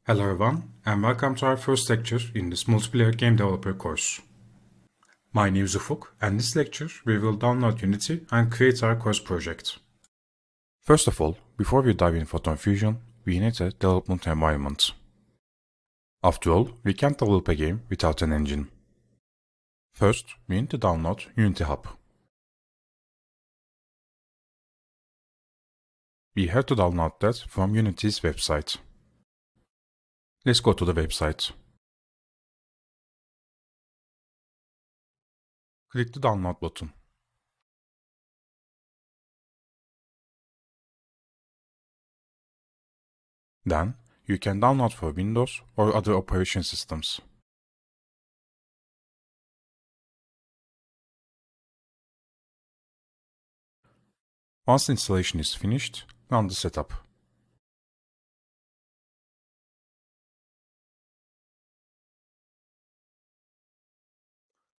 Hello everyone, and welcome to our first lecture in this multiplayer game developer course. My name is Ufuk, and in this lecture we will download Unity and create our course project. First of all, before we dive in Photon Fusion, we need a development environment. After all, we can't develop a game without an engine. First, we need to download Unity Hub. We have to download that from Unity's website. Let's go to the website. Click the download button. Then, you can download for Windows or other operation systems. Once the installation is finished, run the setup.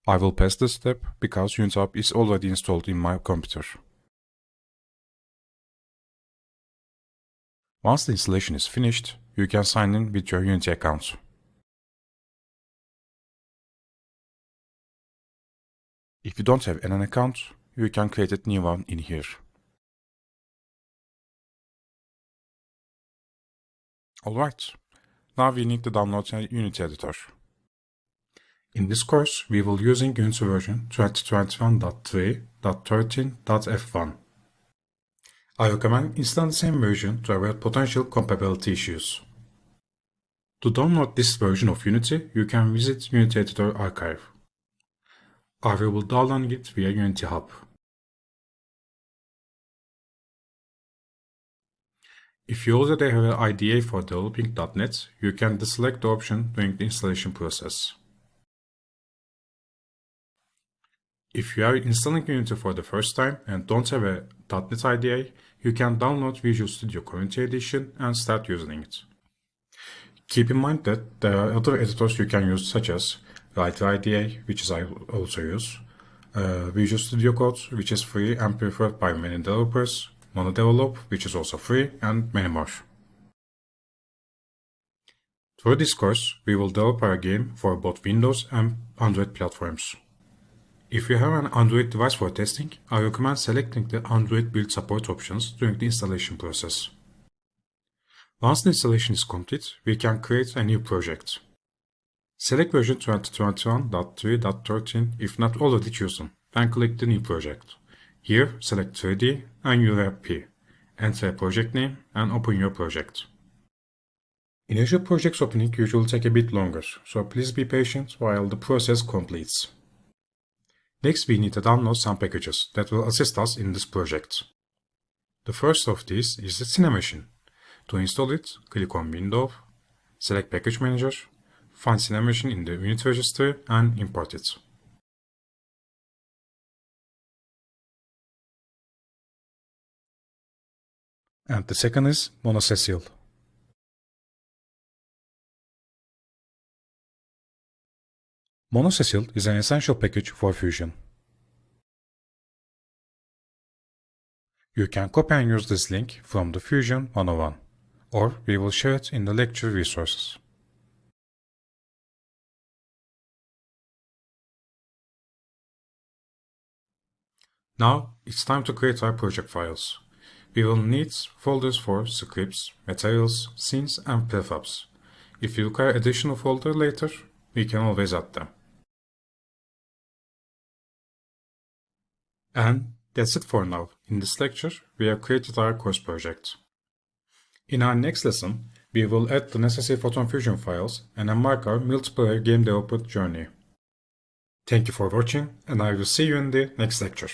I will pass this step because UnityTutorial is already installed in my computer. Once the installation is finished, you can sign in with your Unity account. If you don't have an account, you can create a new one in here. Alright, now we need to download a Unity editor. In this course, we will using Unity version 2021.3.13.f1. I recommend installing the same version to avoid potential compatibility issues. To download this version of Unity, you can visit Unity Editor archive. I will download it via Unity Hub. If you already have an IDE for developing .NET, you can deselect the option during the installation process. If you are installing Unity for the first time and don't have a .NET IDE, you can download Visual Studio Community Edition and start using it. Keep in mind that there are other editors you can use, such as Writer IDE, which I also use, Visual Studio Code, which is free and preferred by many developers, MonoDevelop, which is also free, and many more. Through this course, we will develop our game for both Windows and Android platforms. If you have an Android device for testing, I recommend selecting the Android build support options during the installation process. Once the installation is complete, we can create a new project. Select version 2021.3.13 if not already chosen, then click the new project. Here, select 3D and URP, enter a project name and open your project. Initial project's opening usually take a bit longer, so please be patient while the process completes. Next, we need to download some packages that will assist us in this project. The first of these is the Cinemachine. To install it, click on Window, select Package Manager, find Cinemachine in the Unity registry and import it. And the second is Monocecil. Monocecil is an essential package for Fusion. You can copy and use this link from the Fusion 101, or we will share it in the lecture resources. Now it's time to create our project files. We will need folders for scripts, materials, scenes, and prefabs. If you require additional folder later, we can always add them. And that's it for now. In this lecture, we have created our course project. In our next lesson, we will add the necessary Photon Fusion files and embark our multiplayer game development journey. Thank you for watching, and I will see you in the next lecture.